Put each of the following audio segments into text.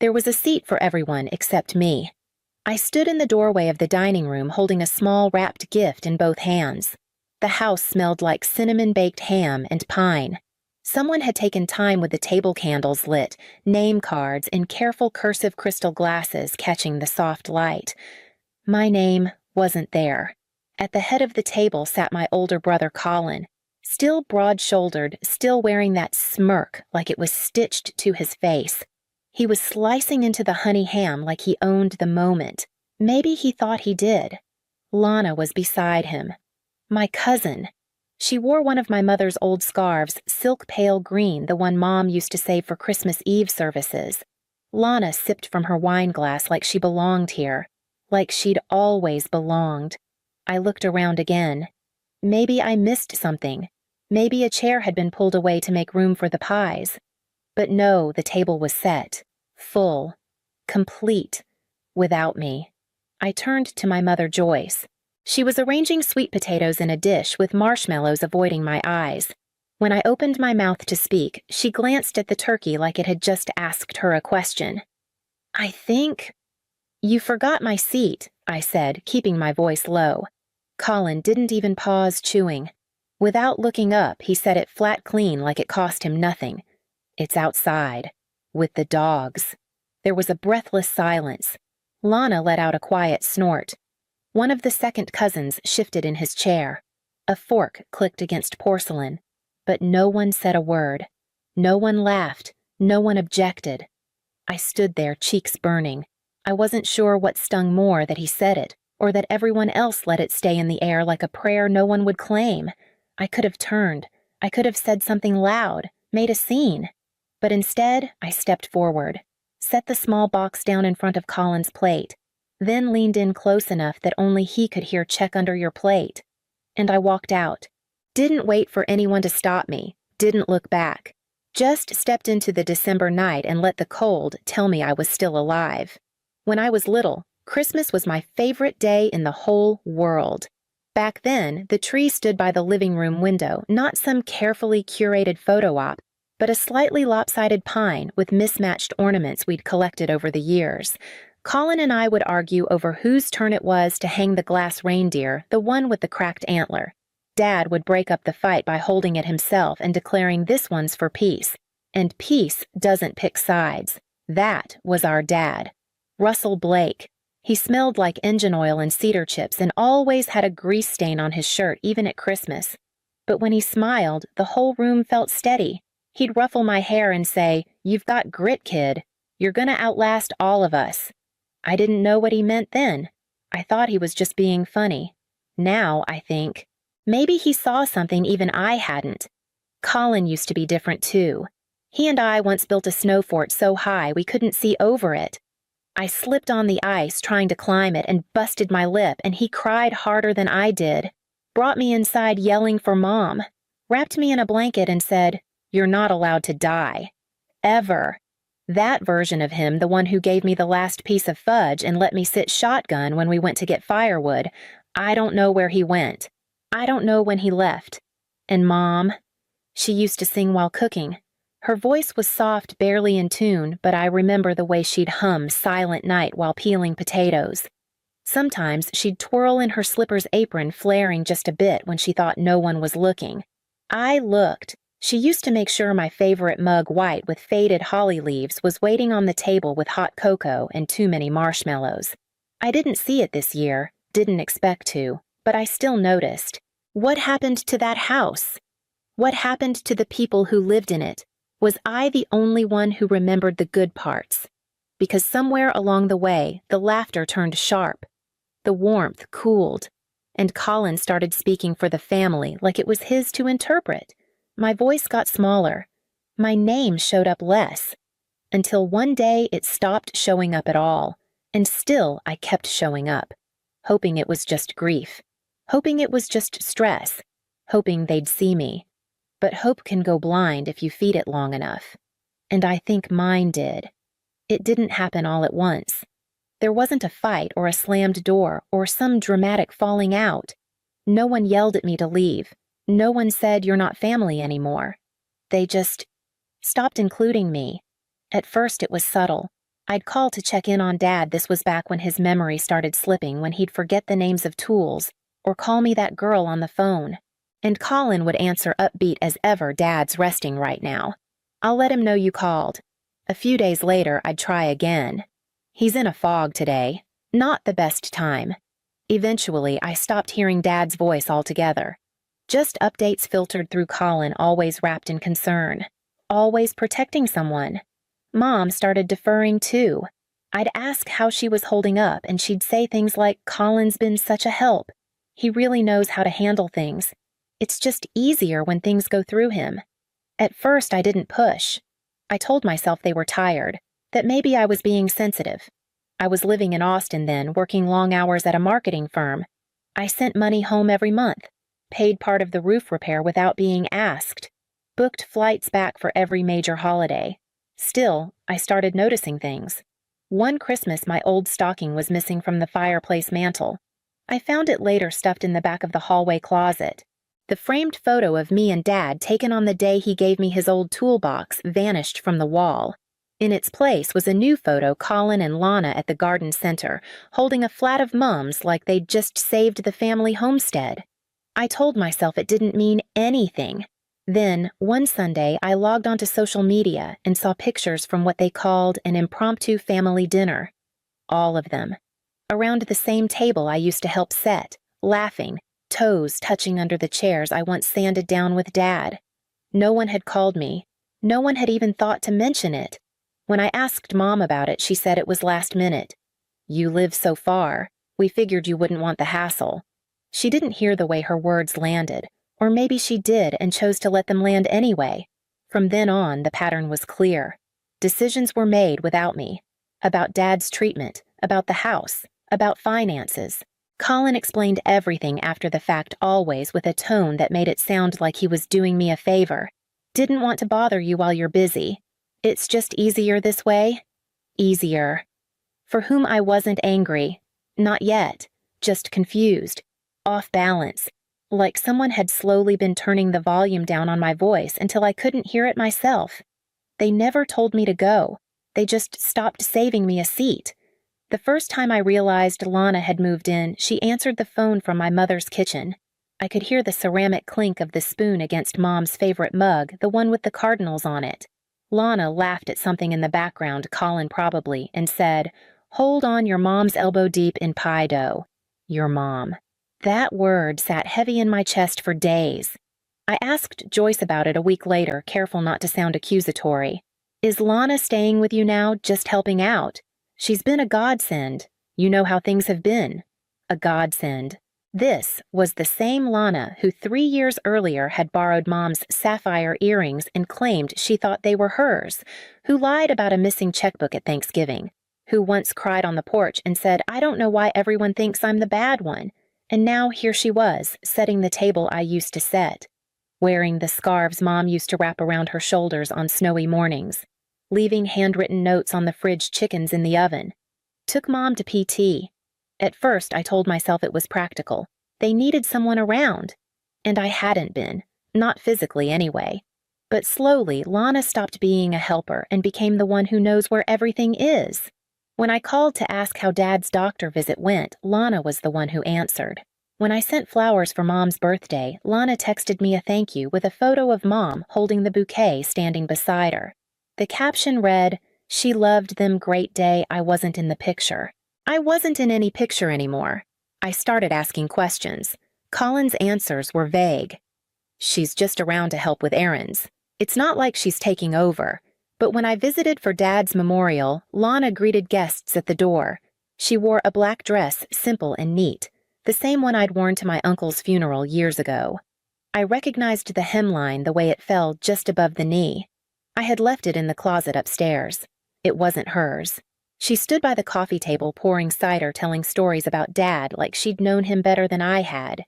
There was a seat for everyone except me. I stood in the doorway of the dining room holding a small wrapped gift in both hands. The house smelled like cinnamon-baked ham and pine. Someone had taken time with the table candles lit, name cards in careful cursive crystal glasses catching the soft light. My name wasn't there. At the head of the table sat my older brother Colin, still broad-shouldered, still wearing that smirk like it was stitched to his face. He was slicing into the honey ham like he owned the moment. Maybe he thought he did. Lana was beside him. My cousin. She wore one of my mother's old scarves, silk pale green, the one Mom used to save for Christmas Eve services. Lana sipped from her wine glass like she belonged here, like she'd always belonged. I looked around again. Maybe I missed something. Maybe a chair had been pulled away to make room for the pies. But no, the table was set, full, complete, without me. I turned to my mother Joyce. She was arranging sweet potatoes in a dish with marshmallows avoiding my eyes. When I opened my mouth to speak, she glanced at the turkey like it had just asked her a question. "I think—" "You forgot my seat," I said, keeping my voice low. Colin didn't even pause chewing. Without looking up, he said it flat clean like it cost him nothing. "It's outside. With the dogs." There was a breathless silence. Lana let out a quiet snort. One of the second cousins shifted in his chair. A fork clicked against porcelain. But no one said a word. No one laughed. No one objected. I stood there, cheeks burning. I wasn't sure what stung more, that he said it, or that everyone else let it stay in the air like a prayer no one would claim. I could have turned. I could have said something loud, made a scene. But instead, I stepped forward, set the small box down in front of Colin's plate, then leaned in close enough that only he could hear "check under your plate." And I walked out. Didn't wait for anyone to stop me, didn't look back. Just stepped into the December night and let the cold tell me I was still alive. When I was little, Christmas was my favorite day in the whole world. Back then, the tree stood by the living room window, not some carefully curated photo op, but a slightly lopsided pine with mismatched ornaments we'd collected over the years. Colin and I would argue over whose turn it was to hang the glass reindeer, the one with the cracked antler. Dad would break up the fight by holding it himself and declaring this one's for peace. And peace doesn't pick sides. That was our dad. Russell Blake. He smelled like engine oil and cedar chips and always had a grease stain on his shirt, even at Christmas. But when he smiled, the whole room felt steady. He'd ruffle my hair and say, "You've got grit, kid. You're gonna outlast all of us." I didn't know what he meant then. I thought he was just being funny. Now, I think, maybe he saw something even I hadn't. Colin used to be different too. He and I once built a snow fort so high we couldn't see over it. I slipped on the ice trying to climb it and busted my lip, and he cried harder than I did, brought me inside yelling for Mom, wrapped me in a blanket and said, "You're not allowed to die. Ever." That version of him, the one who gave me the last piece of fudge and let me sit shotgun when we went to get firewood, I don't know where he went. I don't know when he left. And Mom, she used to sing while cooking. Her voice was soft, barely in tune, but I remember the way she'd hum Silent Night while peeling potatoes. Sometimes she'd twirl in her slipper's apron, flaring just a bit when she thought no one was looking. I looked. She used to make sure my favorite mug white with faded holly leaves was waiting on the table with hot cocoa and too many marshmallows. I didn't see it this year, didn't expect to, but I still noticed. What happened to that house? What happened to the people who lived in it? Was I the only one who remembered the good parts? Because somewhere along the way, the laughter turned sharp. The warmth cooled. And Colin started speaking for the family like it was his to interpret. My voice got smaller. My name showed up less. Until one day it stopped showing up at all. And still I kept showing up. Hoping it was just grief. Hoping it was just stress. Hoping they'd see me. But hope can go blind if you feed it long enough. And I think mine did. It didn't happen all at once. There wasn't a fight or a slammed door or some dramatic falling out. No one yelled at me to leave. No one said you're not family anymore. They just stopped including me. At first it was subtle. I'd call to check in on Dad. This was back when his memory started slipping, when he'd forget the names of tools, or call me that girl on the phone. And Colin would answer upbeat as ever, "Dad's resting right now. I'll let him know you called." A few days later, I'd try again. "He's in a fog today. Not the best time." Eventually, I stopped hearing Dad's voice altogether. Just updates filtered through Colin, always wrapped in concern. Always protecting someone. Mom started deferring too. I'd ask how she was holding up, and she'd say things like, "Colin's been such a help. He really knows how to handle things. It's just easier when things go through him." At first, I didn't push. I told myself they were tired, that maybe I was being sensitive. I was living in Austin then, working long hours at a marketing firm. I sent money home every month, paid part of the roof repair without being asked, booked flights back for every major holiday. Still, I started noticing things. One Christmas, my old stocking was missing from the fireplace mantel. I found it later stuffed in the back of the hallway closet. The framed photo of me and Dad, taken on the day he gave me his old toolbox, vanished from the wall. In its place was a new photo, Colin and Lana at the garden center, holding a flat of mums like they'd just saved the family homestead. I told myself it didn't mean anything. Then, one Sunday, I logged onto social media and saw pictures from what they called an impromptu family dinner. All of them. Around the same table I used to help set, laughing, toes touching under the chairs I once sanded down with Dad. No one had called me. No one had even thought to mention it. When I asked Mom about it, she said it was last minute. "You live so far. We figured you wouldn't want the hassle." She didn't hear the way her words landed, or maybe she did and chose to let them land anyway. From then on, the pattern was clear. Decisions were made without me. About Dad's treatment, about the house, about finances. Colin explained everything after the fact, always with a tone that made it sound like he was doing me a favor. "Didn't want to bother you while you're busy. It's just easier this way." Easier. For whom I wasn't angry. Not yet. Just confused. Off balance. Like someone had slowly been turning the volume down on my voice until I couldn't hear it myself. They never told me to go. They just stopped saving me a seat. The first time I realized Lana had moved in, she answered the phone from my mother's kitchen. I could hear the ceramic clink of the spoon against Mom's favorite mug, the one with the cardinals on it. Lana laughed at something in the background, Colin probably, and said, "Hold on, your mom's elbow deep in pie dough." Your mom. That word sat heavy in my chest for days. I asked Joyce about it a week later, careful not to sound accusatory. "Is Lana staying with you now, just helping out? She's been a godsend. You know how things have been." A godsend. This was the same Lana who 3 years earlier had borrowed Mom's sapphire earrings and claimed she thought they were hers, who lied about a missing checkbook at Thanksgiving, who once cried on the porch and said, "I don't know why everyone thinks I'm the bad one." And now here she was, setting the table I used to set, wearing the scarves Mom used to wrap around her shoulders on snowy mornings, leaving handwritten notes on the fridge chickens in the oven. Took Mom to PT. At first, I told myself it was practical. They needed someone around. And I hadn't been, not physically anyway. But slowly, Lana stopped being a helper and became the one who knows where everything is. When I called to ask how Dad's doctor visit went, Lana was the one who answered. When I sent flowers for Mom's birthday, Lana texted me a thank you with a photo of Mom holding the bouquet standing beside her. The caption read, "She loved them, great day, I wasn't in the picture." I wasn't in any picture anymore. I started asking questions. Colin's answers were vague. "She's just around to help with errands. It's not like she's taking over." But when I visited for Dad's memorial, Lana greeted guests at the door. She wore a black dress, simple and neat, the same one I'd worn to my uncle's funeral years ago. I recognized the hemline the way it fell just above the knee. I had left it in the closet upstairs. It wasn't hers. She stood by the coffee table pouring cider, telling stories about Dad like she'd known him better than I had.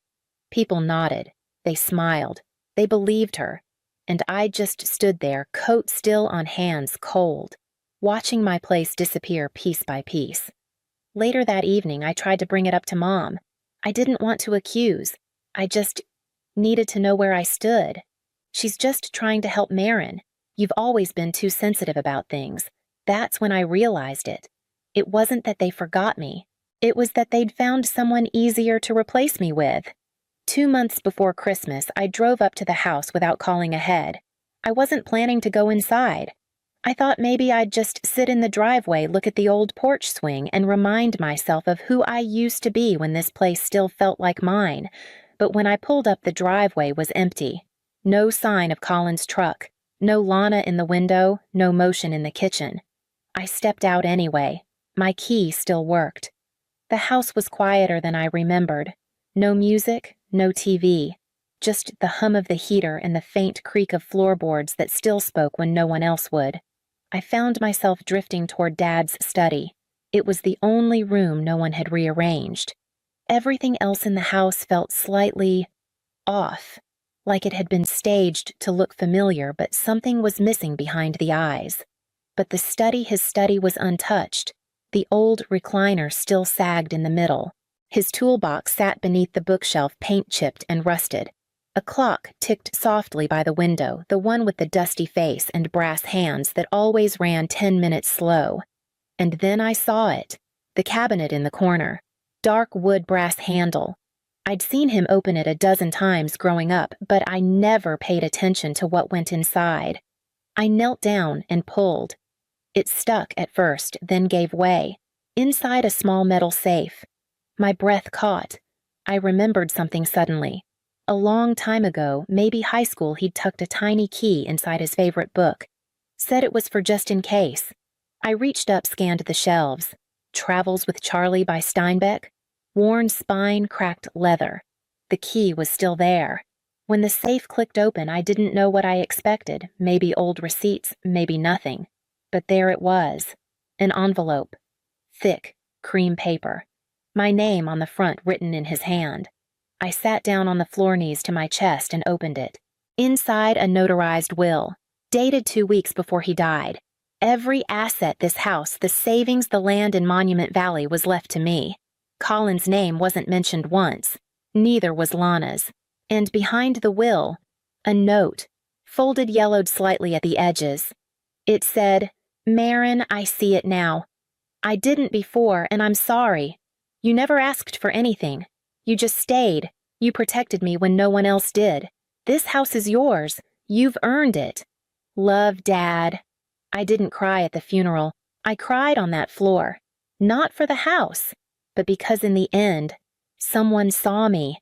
People nodded. They smiled. They believed her. And I just stood there, coat still on hands, cold, watching my place disappear piece by piece. Later that evening, I tried to bring it up to Mom. I didn't want to accuse. I just needed to know where I stood. "She's just trying to help Marin. You've always been too sensitive about things. That's when I realized it. It wasn't that they forgot me. It was that they'd found someone easier to replace me with. 2 months before Christmas, I drove up to the house without calling ahead. I wasn't planning to go inside. I thought maybe I'd just sit in the driveway, look at the old porch swing, and remind myself of who I used to be when this place still felt like mine. But when I pulled up, the driveway was empty. No sign of Colin's truck. No Lana in the window, no motion in the kitchen. I stepped out anyway. My key still worked. The house was quieter than I remembered. No music, no TV. Just the hum of the heater and the faint creak of floorboards that still spoke when no one else would. I found myself drifting toward Dad's study. It was the only room no one had rearranged. Everything else in the house felt slightly off, like it had been staged to look familiar, but something was missing behind the eyes. But his study was untouched. The old recliner still sagged in the middle. His toolbox sat beneath the bookshelf, paint-chipped and rusted. A clock ticked softly by the window, the one with the dusty face and brass hands that always ran 10 minutes slow. And then I saw it. The cabinet in the corner. Dark wood brass handle. I'd seen him open it a dozen times growing up, but I never paid attention to what went inside. I knelt down and pulled. It stuck at first, then gave way. Inside a small metal safe. My breath caught. I remembered something suddenly. A long time ago, maybe high school, he'd tucked a tiny key inside his favorite book. Said it was for just in case. I reached up, scanned the shelves. Travels with Charlie by Steinbeck. Worn spine, cracked leather. The key was still there. When the safe clicked open, I didn't know what I expected. Maybe old receipts, maybe nothing. But there it was. An envelope. Thick, cream paper. My name on the front written in his hand. I sat down on the floor, knees to my chest, and opened it. Inside, a notarized will, dated 2 weeks before he died. Every asset, this house, the savings, the land in Monument Valley, was left to me. Colin's name wasn't mentioned once. Neither was Lana's. And behind the will, a note, folded, yellowed slightly at the edges. It said, "Marin, I see it now. I didn't before, and I'm sorry. You never asked for anything. You just stayed. You protected me when no one else did. This house is yours. You've earned it. Love, Dad." I didn't cry at the funeral. I cried on that floor. Not for the house, but because in the end, someone saw me.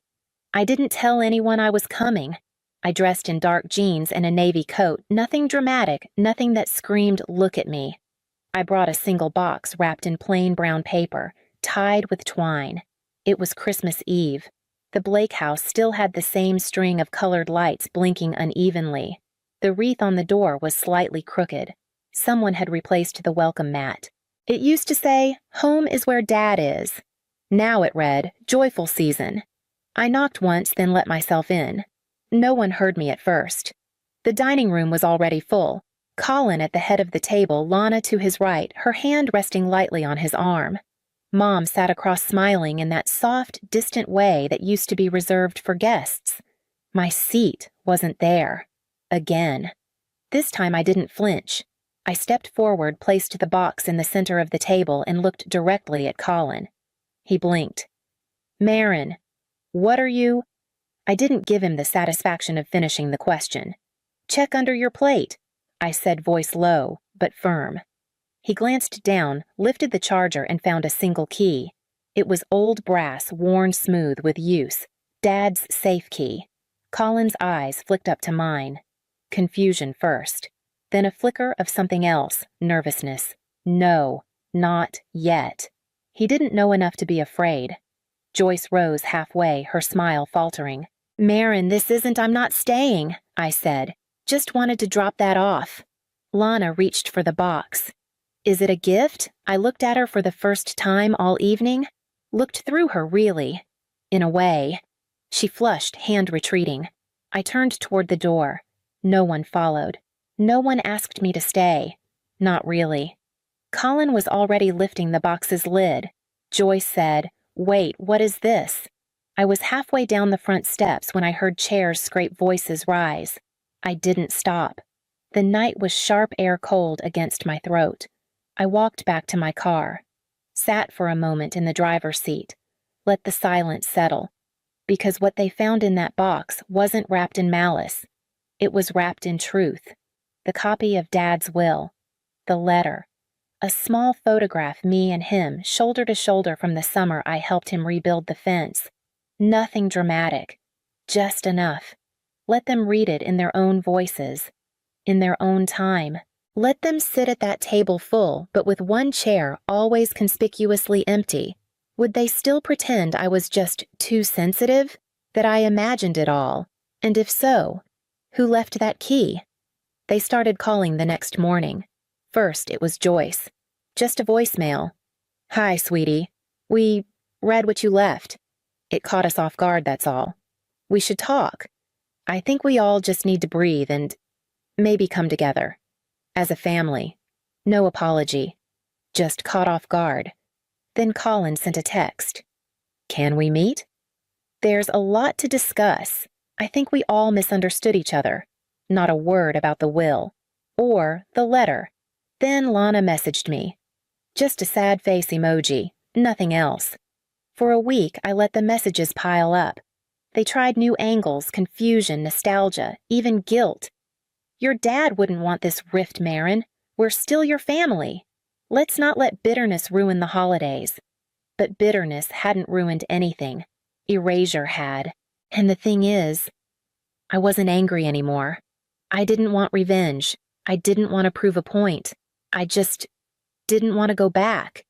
I didn't tell anyone I was coming. I dressed in dark jeans and a navy coat, nothing dramatic, nothing that screamed, "Look at me." I brought a single box wrapped in plain brown paper, tied with twine. It was Christmas Eve. The Blake house still had the same string of colored lights blinking unevenly. The wreath on the door was slightly crooked. Someone had replaced the welcome mat. It used to say, "Home is where Dad is." Now it read, "Joyful Season." I knocked once, then let myself in. No one heard me at first. The dining room was already full. Colin at the head of the table, Lana to his right, her hand resting lightly on his arm. Mom sat across, smiling in that soft, distant way that used to be reserved for guests. My seat wasn't there. Again. This time I didn't flinch. I stepped forward, placed the box in the center of the table, and looked directly at Colin. He blinked. "Marin, what are you—" I didn't give him the satisfaction of finishing the question. "Check under your plate," I said, voice low, but firm. He glanced down, lifted the charger, and found a single key. It was old brass, worn smooth with use. Dad's safe key. Colin's eyes flicked up to mine. Confusion first. Then a flicker of something else, nervousness. No, not yet. He didn't know enough to be afraid. Joyce rose halfway, her smile faltering. "Marin, this isn't— I'm not staying," I said. "Just wanted to drop that off." Lana reached for the box. "Is it a gift?" I looked at her for the first time all evening. Looked through her, really. In a way. She flushed, hand retreating. I turned toward the door. No one followed. No one asked me to stay. Not really. Colin was already lifting the box's lid. Joyce said, "Wait, what is this?" I was halfway down the front steps when I heard chairs scrape, voices rise. I didn't stop. The night was sharp air cold against my throat. I walked back to my car, sat for a moment in the driver's seat, let the silence settle, because what they found in that box wasn't wrapped in malice. It was wrapped in truth. The copy of Dad's will, the letter, a small photograph, me and him, shoulder to shoulder from the summer I helped him rebuild the fence. Nothing dramatic, just enough. Let them read it in their own voices, in their own time. Let them sit at that table full, but with one chair always conspicuously empty. Would they still pretend I was just too sensitive? That I imagined it all? And if so, who left that key? They started calling the next morning. First, it was Joyce. Just a voicemail. "Hi, sweetie. We read what you left. It caught us off guard, that's all. We should talk. I think we all just need to breathe and maybe come together. As a family. No apology. Just caught off guard." Then Colin sent a text. "Can we meet? There's a lot to discuss. I think we all misunderstood each other. Not a word about the will. Or the letter." Then Lana messaged me. Just a sad face emoji, nothing else. For a week, I let the messages pile up. They tried new angles, confusion, nostalgia, even guilt. "Your dad wouldn't want this rift, Marin. We're still your family. Let's not let bitterness ruin the holidays." But bitterness hadn't ruined anything. Erasure had. And the thing is, I wasn't angry anymore. I didn't want revenge. I didn't want to prove a point. I just didn't want to go back.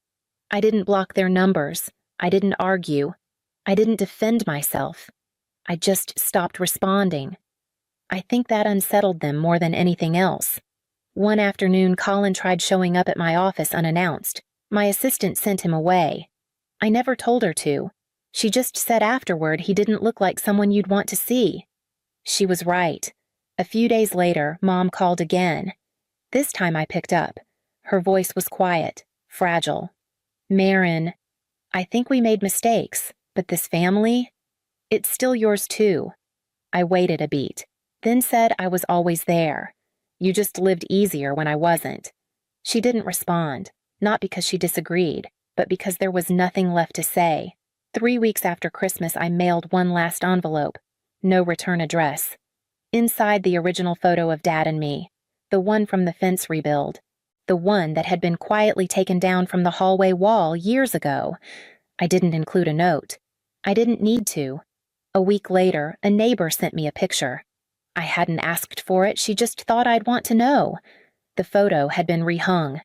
I didn't block their numbers. I didn't argue. I didn't defend myself. I just stopped responding. I think that unsettled them more than anything else. One afternoon, Colin tried showing up at my office unannounced. My assistant sent him away. I never told her to. She just said afterward he didn't look like someone you'd want to see. She was right. A few days later, Mom called again. This time I picked up. Her voice was quiet, fragile. "Marin, I think we made mistakes, but this family, it's still yours too." I waited a beat, then said I was always there. "You just lived easier when I wasn't." She didn't respond, not because she disagreed, but because there was nothing left to say. 3 weeks after Christmas, I mailed one last envelope. No return address. Inside, the original photo of Dad and me, the one from the fence rebuild, the one that had been quietly taken down from the hallway wall years ago. I didn't include a note. I didn't need to. A week later, a neighbor sent me a picture. I hadn't asked for it, she just thought I'd want to know. The photo had been rehung.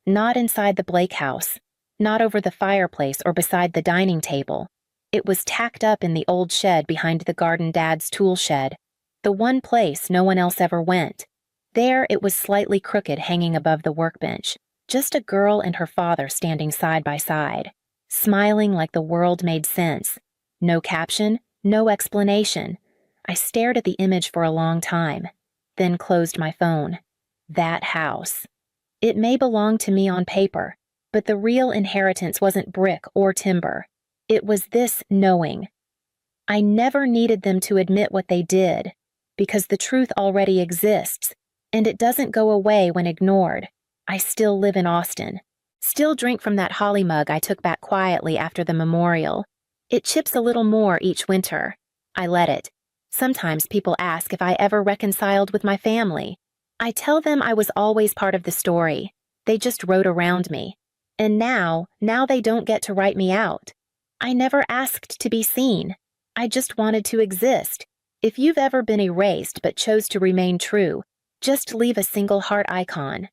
Not inside the Blake house. Not over the fireplace or beside the dining table. It was tacked up in the old shed behind the garden Dad's tool shed. The one place no one else ever went. There it was slightly crooked, hanging above the workbench. Just a girl and her father standing side by side, smiling like the world made sense. No caption, no explanation. I stared at the image for a long time, then closed my phone. That house. It may belong to me on paper, but the real inheritance wasn't brick or timber. It was this knowing. I never needed them to admit what they did, because the truth already exists, and it doesn't go away when ignored. I still live in Austin. Still drink from that holly mug I took back quietly after the memorial. It chips a little more each winter. I let it. Sometimes people ask if I ever reconciled with my family. I tell them I was always part of the story. They just wrote around me. And now they don't get to write me out. I never asked to be seen. I just wanted to exist. If you've ever been erased but chose to remain true, just leave a single heart icon.